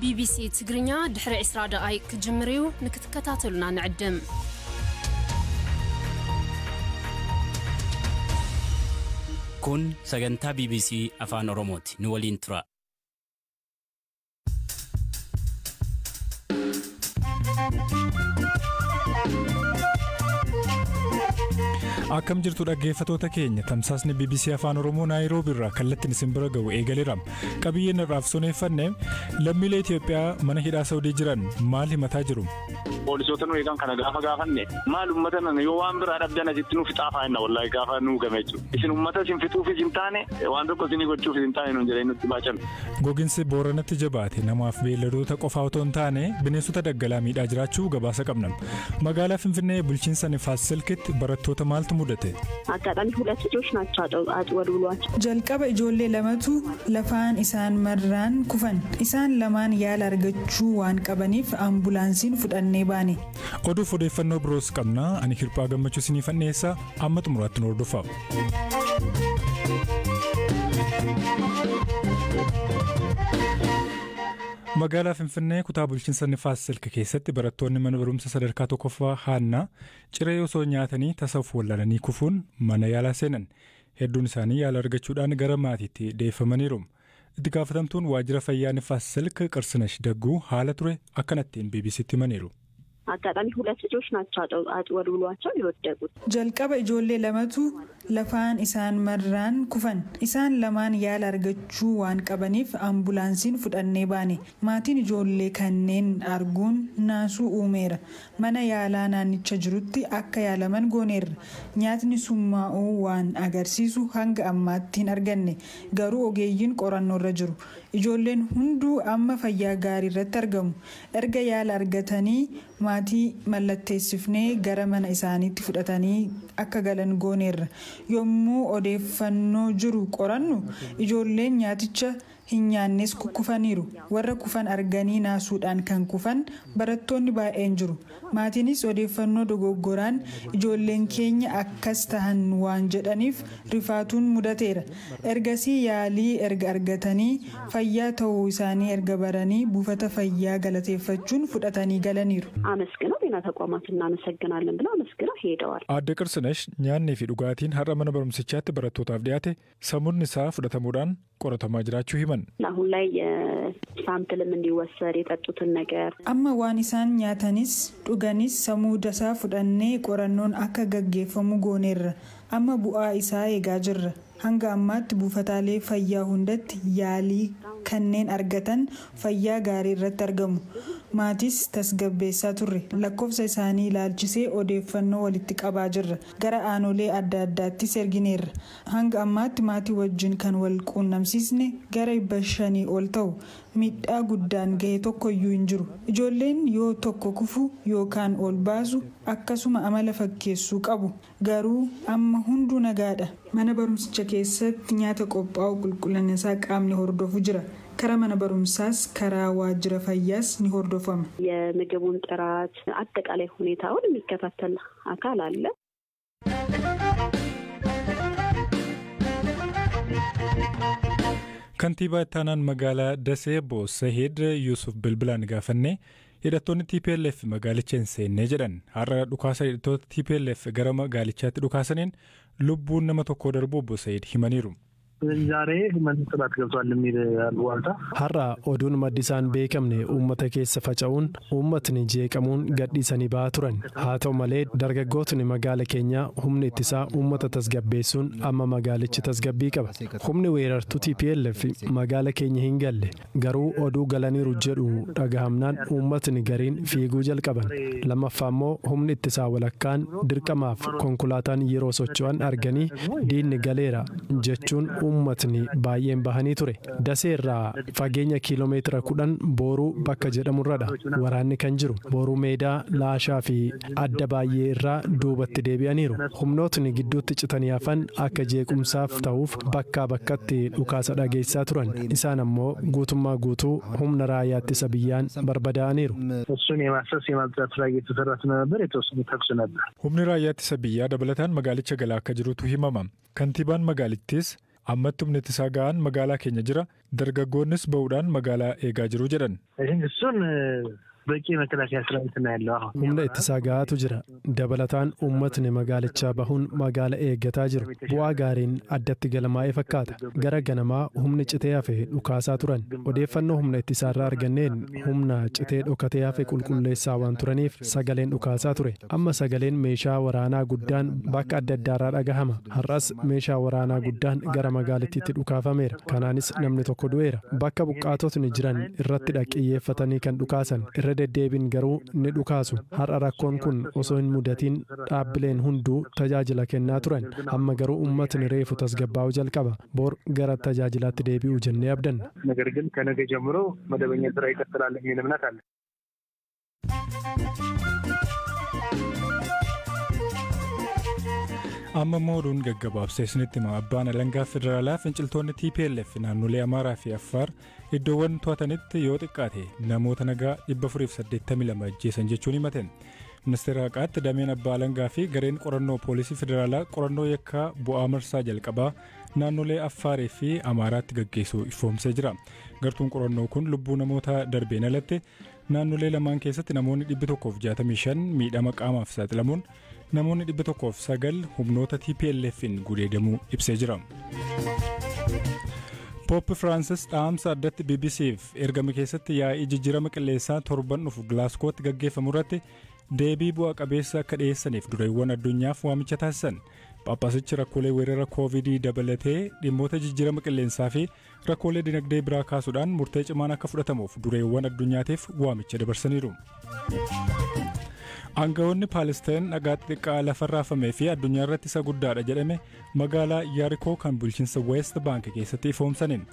BBC تقرنيا دحر إسراد آي كجمريو نكتكتاتلنا نعدم كون سجنتا BBC أفان أوروموتي نولين ترى Akkam jirtu dhaggeeffattoota keenya tamsaasni BBC Afaan Oromoo Naayiroobii irraa kallattiin isin bira ga'u eegaleera. Qabiyyeen irraaf soneeffanne lammiilee Itoophiyaa mana hidhaa Saawudii jiran maal himataa jiru? Poolisoota nu eegan kana gaafanne maal uummata nan yoo waan biraa dhabdan asitti nuuf xaafaa hinna wallahi gaafa nu gameechu. Isin uummata isin fixuuf isin taane waan tokko isin gochuuf isin taane nuun jedhanii nutti baachan. Gogiinsi Booranatti jabaate namaaf beelladoota qofa otoo hin taane bineensota daggalaa miidhaa jiraachuu gabaasa qabna. Magaalaa Finfinnee bulchiinsa Nifaas Silkitti barattoota maaltu mudate? Aggaadhaan ሁለት ልጆች ናቸው አጥወልውሏቸው jalqaba ijoollee lamatu lafaan isaan marraan kufan isaan lamaan yaala argachuu waan qabaniif ambulaansiin fudhannee baane. Oduuf odeeffannoo biroos qabna. Ani Hirphaa Gammachuu isiniif dhiyeessa amma xumuraatti nu hordofaa. Magaalaa Finfinnee kutaa bulchiinsa Nifaas Silk keessatti barattoonni mana barumsa sadarkaa tokkoffaa Haannaa ciree osoo nyaatanii tasawuf wallalanii kufuun mana yaalaa seenan. Hedduun isaanii yaala argachuudhaan gara maatiitti deeffamaniiru. Itti gaafatamtuun waajjira fayyaa Nifaas Silk Qirsinash Dagguu haala ture akkanattiin BBCtti himaniiru. aggaadhaan ሁለት ልጆች ናቸው አጥወልውሏቸው የወደቁት jalqaba ijoollee lamatu lafaan isaan marraan kufan isaan lamaan yaala argachuu waan qabaniif ambulaansiin fudhannee baane. Maatiin ijoollee kanneen arguun naasuu uumeera. Mana yaalaa naannicha jirutti akka yaalaman gooneerra. Nyaatni summaa'uu waan agarsiisu hanga ammaatti hin arganne garuu ogeeyyiin qorannoorra jiru. Ijoolleen hunduu amma fayyaa gaarii irratti argamu. Erga yaala argatanii maatii mallatteessifnee gara mana isaaniitti fudhatanii akka galan gooneerra. Yommuu odeeffannoo jiru qorannu ijoolleen nyaaticha hin nyaannes kufaniiru. Warra kufan arganii naasuudhaan kan kufan barattoonni baay'een jiru. Maatiinis odeeffannoo dogoggoraan ijoolleen keenya akkas tahan waan jedhaniif rifaatuun mudateera. Ergasii yaalii erga argatanii fayyaa ta'uu isaanii erga baranii buufata fayyaa galateeffachuun fudhatanii galaniiru. አመስግነው ጤና ተቋማት እናመሰግናለን ብለው አመስግነው ሄደዋል. Aadde Qirsinash nyaannii fi dhugaatiin har'a mana barumsichaatti barattootaaf dhiyaate samuun isaa fudhatamuudhaan qoratamaa jiraachuu himan. አሁን ላይ ሳምፕልም እንዲወሰድ የጠጡትን ነገር amma waan isaan nyaatanis dhuganis samuudasaa fudhannee qorannoon akka gaggeeffamu gooneerra. Amma bu'aa isaa eegaa jirra. Hanga ammaatti buufataalee fayyaa hundatti yaalii kanneen argatan fayyaa gaarii irratti argamu. Maatis tasgabbeessaa turre. Lakkoofsa isaanii ilaalchisee odeeffannoo walitti qabaa jirra. Gara aanolee adda addaattis ergineerra. Hanga ammaatti maatii wajjin kan wal quunnamsiisne gara 500 ol ta'u. Miidhaa guddaan ga'e tokkoyyuu hin jiru. Ijoolleen yoo tokko kufu yookaan ol baasu akkasuma amala fakkeessuu qabu. Garuu amma hunduu nagaadha. Mana barumsicha keessatti nyaata qophaa'u qulqullina isaa qaamni hordofu jira. Karaa mana barumsaas karaa waajjira fayyaas ni hordofama. የምግቡን ጥራት አጠቃላይ ሁኔታውን የሚከታተል አካል አለ. Kantiibaa ittaanaan magaalaa Dasee Saheed Yusuf Bilbilaan gaafannee hidhattoonni TPLF magaalicha hin seenne jedhan. Har'a dhukaasa hidhattoota TPLF gara magaalichaatti dhukaasaniin lubbuun nama tokko darbuu Saheed himaniiru. ዛሬ መንግስት ጥላት ገብቷል የሚል አልዋልታ har'a oduun maddisaan beekamne uummata keessa faca'uun uummatni jeeqamuun gadhiisanii ba'aa turan. Haa ta'u malee dargaggootni magaala keenyaa humni ittisaa uummata tasgabbeessuun amma magaalichi tasgabbii qaba. Humni weerartuu TPLF magaala keenya hin galle garuu oduu galaniiru jedhu dhagahamnaan uummatni gariin fiiguu jalqaban. Lammaffaa immoo humni ittisaa walakkaan dirqamaaf konkolaataan yeroo socho'an arganii diinni galeera jechuun uummatni baay'een bahanii ture. Daseerraa fageenya kiiloomeetira 10 booruu bakka jedhamurradha waraanni kan jiru. Booruu meedaa laashaa fi adda baay'ee irraa duubatti deebi'aniiru. Humnootni gidduutti citanii hafan akka jeequmsaaf ta'uuf bakkaa bakkatti dhukaasa dhageessaa turan. Isaan ammoo guutummaa guutuu humna raayyaa ittisa biyyaan barbadaa'aniiru. Humni raayyaa ittisa biyyaa dabalataan magaalicha galaa akka jirutu himama. Kantiibaan magaalittis Ammatti humni ittisaa ga'aan magaalaa keenya jira. Dargaggoonnis ba'uudhaan magaalaa eegaa jiru jedhan. Humna ittisaa ga'aatu jira. Dabalataan uummatni magaalichaa bahuun magaala eeggataa jiru. Bu'aa gaariin addatti galmaa'ee fakkaata. Gara ganamaa humni citee hafe dhukaasaa turan. Odeeffannoo humna ittisaarraa arganneen humna citee dhokatee hafe qulqulleessaa waan turaniif sagaleen dhukaasaa ture. Amma sagaleen meeshaa waraanaa guddaan bakka adda addaarraa dhagahama. Har'as meeshaa waraanaa guddaan gara magaalittiitti dhukaafameera. Kanaanis namni tokko du'eera. Bakka buqqaatotni jiran irratti xiyyeeffatanii kan dhukaasan. Deddeebiin garuu ni dhukaasu. Har'a rakkoon kun osoo hin mudatiin dhaabbileen hunduu tajaajila kennaa turan. Amma garuu uummatni reefu tasgabbaa'uu jalqaba. Bor gara tajaajilaatti deebi'uu jennee abdanna. ነገር ግን ከነገ ጀምሮ መደበኛ ስራ ይቀጥላል የሚል እምነት አለ። Amma mooduun gaggabaabsee isinitti hima. Abbaan alangaa federaalaa finciltoonni TPLF naannolee Amaaraa fi Affaar iddoowwan to'atanitti yoo xiqqaate namoota nagaa 482 ajjeesan jechuun himateen. Ministeera haqaatti dameen abbaa alangaa fi gareen qorannoo poolisii federaalaa qorannoo yakkaa bu'aa marsaa jalqabaa naannolee Affaarii fi Amaaraatti gaggeessuu ifoomsee jira. Gartuun qorannoo kun lubbuu namoota darbeen alatti naannolee lamaan keessatti namoonni 165 miidhama qaamaaf saaxilamuun namoonni 109 humnoota TPLF'n gudeedamuu ibsee jira. Poop Firaansis dhaamsa addatti BBC'f ergame keessatti yaa'ii jijjiirama qilleensaa torban dhufu Gilaaskootti gaggeeffamu irratti deebii bu'a qabeessa akka dhiyeessaniif dureewwan addunyaaf waamicha taasisan. Phaaphaasichi rakkoolee weerara koovidii dabalatee dhimmoota jijjiirama qilleensaa fi rakkoolee dinagdee biraa kaasuudhaan murtee cimaan akka fudhatamuuf dureewwan addunyaatiif waamicha dabarsaniiru. Aangawoonni Paalestaan dhagaa xixiqqaa lafarraa hafamee fi addunyaa irratti isa guddaadha jedhame magaalaa Yaarikoo kan bulchiinsa West Bank keessatti ifoomsaniin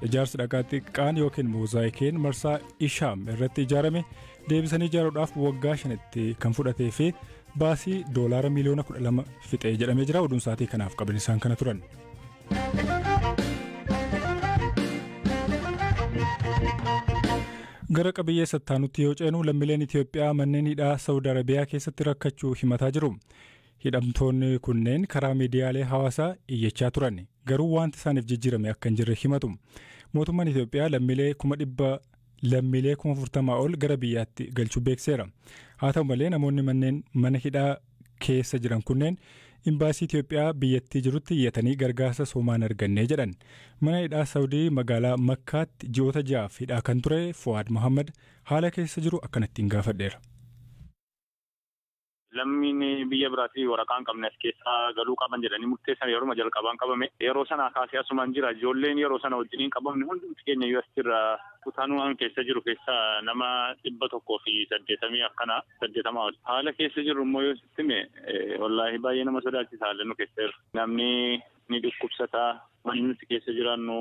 ijaarsi dhagaa xixiqqaan yookiin moozaayikiin marsaa Ishaam irratti ijaarame deebisanii ijaaruudhaaf waggaa 5 kan fudhatee fi baasii $12 miliyoona 12 fixee jedhamee jira. Oduun sa'aatii kanaaf qaban isaan kana turan. Gara qabiyyee sattaanutti yoo ceenu lammiileen Itoophiyaa manneen hidhaa Saawud Arabiyaa keessatti rakkachuu himataa jiru. Hidhamtoonni kunneen karaa miidiyaalee hawaasaa iyyachaa turan. Garuu wanti isaaniif jijjiirame akka hin jirre himatu. Mootummaan Itoophiyaa lammiilee 40,000 ol gara biyyaatti galchuu beekseera. Haa ta'u malee namoonni mana hidhaa keessa jiran kunneen imbaasii Itoophiyaa biyyattii jirutti iyyatanii gargaarsa soomaan argannee jedhan. Mana hidhaa Saawudii magaalaa Makkaatti ji'oota 6 hidhaa kan ture Fuwaad Muhammad haala keessa jiru akkanattiin gaafadheera. Lammiin biyya biraatii waraqaan qabne as keessaa galuu qaban jedhanii murteessan yeroo jalqabaan qabame yeroo sana kaasee asumaan jira ijoolleen yeroo sana wajjiniin qabamne hundi keenya US irra kutaanuu keessa jiru keessa nama 180 akkana 80 haala keessa jiru immoo yoo sittime wallaahi baay'ee nama sodaachisa haala nu keessa namni ni dhukkubsataa manni nuti keessa jiraannu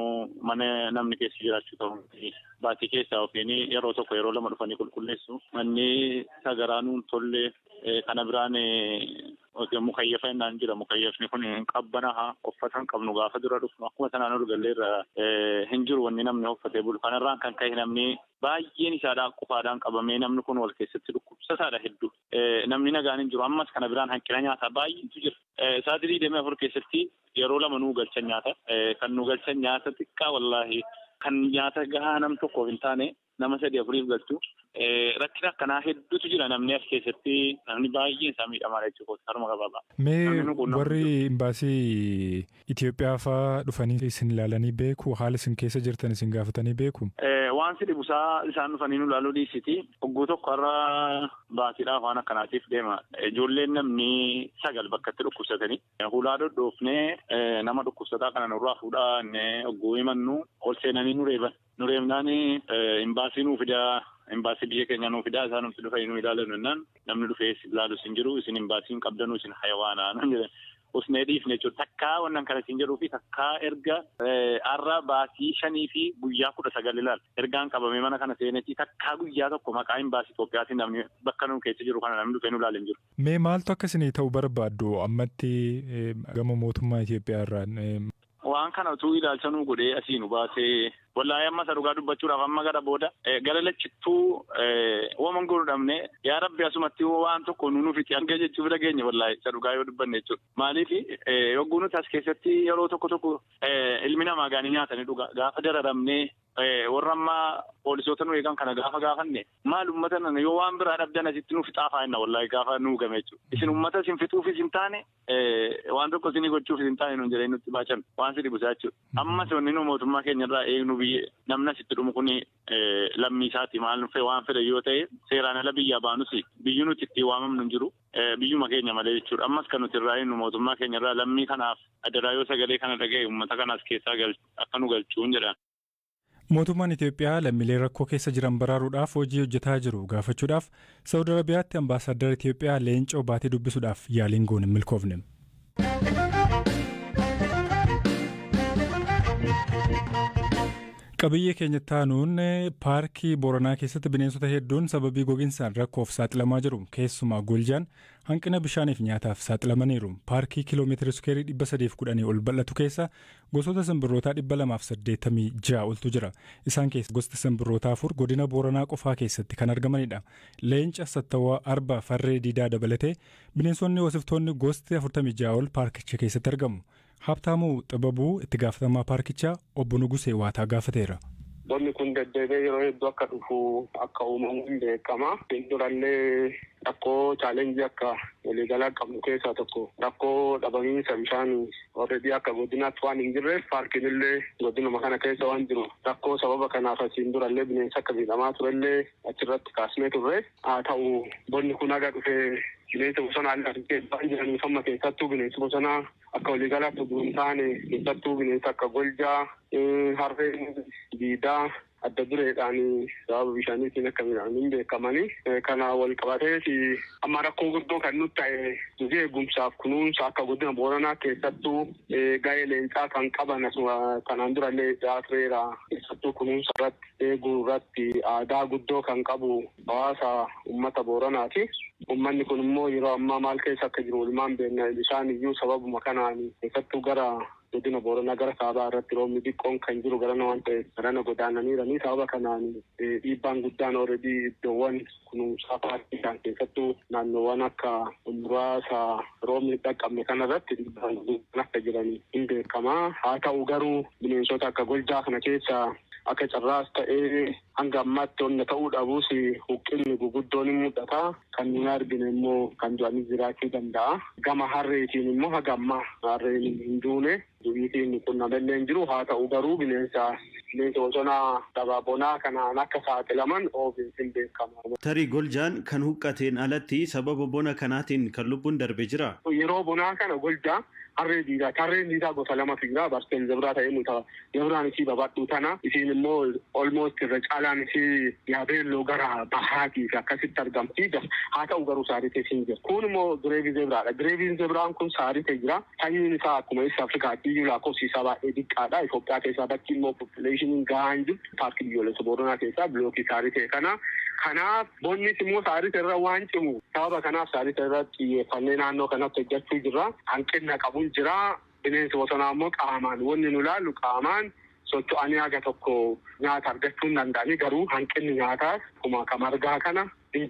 mana namni keessa jiraachuu ta'u baatii keessaa ofiin yeroo tokko yeroo lama dhufanii qulqulleessu manni sagaraanuu tollee kana biraan mukayyafa innaan jira mukayyafni kun qabbana uffatan qabnu gaafa dura dhufnu akkuma sanaan urgalleerra hin jiru wanni namni uffatee bulu kanarraan kan ka'e namni baay'een isaadhaan qofaadhaan qabamee namni kun wal keessatti dhukkubsataadha hedduu namni nagaan hin jiru ammas kana biraan hanqina nyaataa baay'eetu jira sa'aatii 24 keessatti yeroo lama nuu galchan nyaata kan nuu galchan nyaata xiqqaa wallaahi kan nyaata gahaa nam tokkoof hin taane nama 3-4 galchu rakkina akkanaa hedduutu jira namni as keessatti namni baay'een isaa miidhamaadha jechuudha harma gabaabaa. Mee warri imbaasii Itoophiyaa fa'aa dhufanii isin ilaalanii beeku haala isin keessa jirtan isin gaafatanii beeku? Waan si dhibusaa isaan dhufanii nu ilaaluu dhiisiti ogguu tokko irra baatiidhaaf waan akkanaatiif deema ijoolleen namni 9 bakkatti dhukkubsatanii hulaa dhodhoofnee nama dhukkubsataa kana nurraa fuudhaa ogguu himannu ol seenanii nu reebnaan imbaasii nuu fidaa imbaasii biyya keenya nuu fidaa isaan nuti dhufanii nu ilaalan jennaan namni dhufee ilaalu sin jiru isin imbaasiin qabdanuu isin hayawaanaa nan jedhan usnee dhiifne jechuudha takkaa wannan kana sin jedhuu fi takkaa erga arra baasii 5 fi guyyaa 19 ilaal ergaan qabame mana kana seenetti takkaa guyyaa tokko maqaa imbaasii Itoophiyaatiin namni bakka nu keessa jiru kana namni dhufee nu ilaalan jiru. Mee maaltu akkasinii ta'uu barbaaddu ammatti gama mootummaa Itoophiyaa irraan? Waan kana utuu ilaalchanuu godhee asii nu baasee Wallaahi amma dhugaa dubbachuudhaaf amma gara booda gara lachittuu waan godhamne yaa rabbi asumatti waan tokko nuuf itti argaa jechuuf dhageenya wallaahi dhugaa yoo dubbanne jechuudha. Maaliif yogguu nuti as keessatti yeroo tokko ilmi namaa gaanii nyaatanii dhugaa gaafa dararamnee warra ammaa poolisoota nu eegan kana gaafa gaafanne maal uummata nana yoo waan biraa dhabdan asitti nuuf xaafaa jenna wallaahi gaafa nuu game jechuudha. Isin uummata isin fixuufis hin taane waan tokko isin gochuufis hin taane nuun jedhee nutti baachan waan si dhibusaa jechuudha. Ammas wanni nu mootummaa keenyarraa eegnu namni asitti dhumu kun lammii isaati maal nuffee waan fedhe yoo ta'e seeraan ala biyyaa baanus biyyi nuti itti waamamnu hin jiru biyyuma keenya malee jechuudha. Ammas kan nuti irraa eegnu mootummaa keenyarraa lammii kanaaf adaraa yoo sagalee kana dhaga'e uummata kanaas keessaa akka nu galchuun jedhan. Mootummaan Itoophiyaa lammiilee rakkoo keessa jiran baraaruudhaaf hojii hojjetaa jiru gaafachuudhaaf Saawud Arabiyaatti ambaasaaddara Itoophiyaa Leencoo baatee dubbisuudhaaf yaaliin goone hin milkoofne. Qabiyyee keenya taanuun paarkii Booranaa keessatti bineensota hedduun sababii gogiinsaan rakkoof saaxilamaa jiru. Keessumaa Goljaan hanqina bishaaniif nyaataaf saaxilamaniiru. Paarkii kiiloomeetira iskuweerii 310 ol bal'atu keessa gosoota simbirrootaa 286 oltu jira. Isaan keessa gosti simbirrootaa 4 godina Booranaa qofaa keessatti kan argamanidha. Leenca, sattawwaa, arba, farree diidaa dabalatee bineensonni hoosiftoonni gosti 46 ol paarkicha keessatti argamu. Habtaamuu Xababuu itti gaafatamaa paarkichaa obbo Nugusee Waataa gaafateera. Bonni kun deddeebi'ee yeroo hedduu akka dhufu akka uumamu hin beekama. Durallee rakkoo chaalenjii akka waliigalaa qabnu keessaa tokko rakkoo dhabamiinsa bishaan already akka godinaatti waan hin jirreef paarkiin illee godinuma kana keessa waan jiru rakkoo sababa kanaaf asiin durallee bineensa akka miidhamaa turellee achirratti kaasnee turre. Haa ta'u bonni kun aga dhufee bineensa bosonaa waan jiraniif amma keessattuu bineensi bosonaa akka waliigalaatti hin taane keessattuu bineensa akka Goljaa, harree diidaa adda dureedhaan sababa bishaaniitiin akka miidhaman beekamanii kana wal qabatee amma rakkoo guddoo kan nutti ta'e hojii eegumsaaf kunuunsa akka godina Booranaa keessattuu ga'ee leencaa kan qaban kanaan durallee dhiyaateera keessattuu kunuunsa irratti eeguu irratti aadaa guddoo kan qabu hawaasa uummata Booranaati. Uummanni kun immoo yeroo ammaa maal keessa akka jiru walumaan beekna isaan iyyuu sababuma kanaan keessattuu gara godina Booranaa gara kaabaa irratti roobni xiqqoon kan jiru gara waan ta'eef garana godaananiiranii sababa kanaan dhiibbaan guddaan already iddoowwan kunuunsaa paarkii kan keessattuu naannoowwan akka muraasa roobni dhaqqabne kanarratti dhiibbaan guddaan akka jiran hin beekama. Haa ta'u garuu bineensota akka Goljaa kana keessa akka carraas ta'ee hanga ammaatti onna ta'uu dhabuus huqqinni guguddoon hin mul'ata. Kan nuyi argine immoo kan du'anii jiraachuu danda'a. Gama harreetiin immoo haga ammaa harreen hin duune du'iitiin qunnamallee hin jiru. Haa ta'u garuu bineensa bosonaa dabaabonaa kanaan akka saaxilaman ofiin hin beekamu. Tarii Goljaan kan huqqateen alatti sababa bona kanaatiin kan lubbuun darbe jira. Yeroo bonaa kana Goljaa harree diidaa gosa lamatu jira. Barsteen zebraa ta'ee nuta zebraan isii babal'uu tana isiin immoo almost irra caalaan isii yaabeelloo gara bahaatiif akkasitti argamti. Haa ta'u garuu saaritee siin jira. Kun immoo gireevii zebraadha. Gireeviin zebraan kun saaritee jira. Sanyiin isaa akkuma East Afrikaatti iyyuu lakkoofsiisaa baay'ee xiqqaadha. Itoophiyaa keessaa bakki immoo population gahaan jiru paarkii biyyoolessa Booranaa keessaa bilookii saaritee kana. Kanaaf bonnis immoo saaritee irra waan cimu. Sababa kanaaf saaritee irratti xiyyeeffannee naannoo kanatti hojjechuu jirra. Hanqina qabuun jira. Bineensi bosonaa immoo qaamaan wanni nu ilaallu qaamaan socho'anii haga tokko nyaata argachuu hin danda'anii garuu hanqinni nyaataas akkuma margaa kana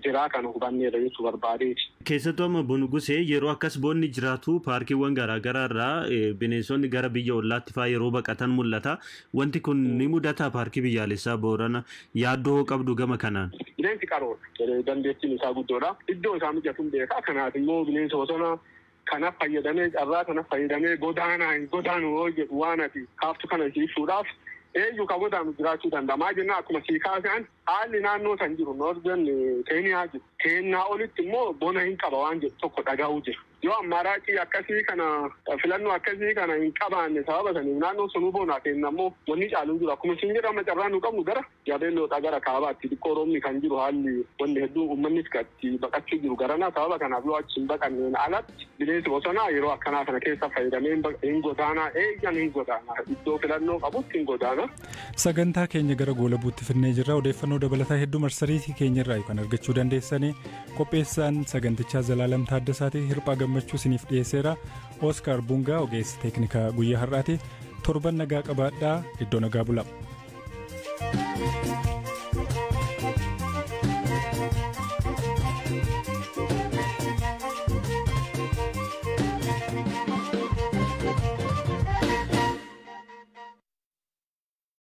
jiraa kan hubanneedha jechuu barbaadeeti. Keessattuu amma Nugusee yeroo akkas bonni jiraatu paarkiiwwan garaagaraa irraa bineensonni gara biyya ollaatti fa'aa yeroo baqatan mul'ata. Wanti kun ni mudata paarkii biyyaalessaa Boorana yaaddoo qabdu gama kanaan. Bineensi qaroodha. Dandeettiin isaa guddoodha. Iddoo isaa mijatuun beekaa. Kanaaf immoo bineensa bosonaa kanaaf fayyadamee carraa kanaaf fayyadamee godaanu yoo jedhu waan ati kaaftu kana ibsuudhaaf eenyu kan godaanu jiraachuu danda'a. Maa jenna akkuma sii kaasaan haalli naannoo san jiru Noorzen Keeniyaa jiru. Keenyaa olitti immoo bona hin qaba waan jedhu tokko dhagahu jira. Yoo ammaaraachii akkasii kana filannoo akkasii kana hin qabaanne sababa saniif naannoo sunuu bonaa kenna immoo wanni caaluun jiru. Akkuma siin jedhama carraa nu qabnu gara yaabeelloodha gara kaabaatti xiqqoo roobni kan jiru haalli wanni hedduu uummannis itti baqachuu jiru garana sababa kanaaf yoo achi hin baqanneen alatti bineensi bosonaa yeroo akkanaa kana keessa fayyadamee hin godaanaa eeggan hin godaanaa iddoo filannoo qabutti hin godaanaa. Sagantaa keenya gara goolabuutti finnee jirra. Odeeffannoo dabalataa hedduu marsariitii keenyarraa kan argachuu dandeessanii qopheessaan sagantichaa Zalaalam Taaddasaati hirphaa gammachuu isiniif dhiyeesseera. Oskaar Bungaa ogeessa teeknikaa guyyaa har'aati. Torban nagaa qabaadhaa iddoo nagaa bulaa. Oromoo.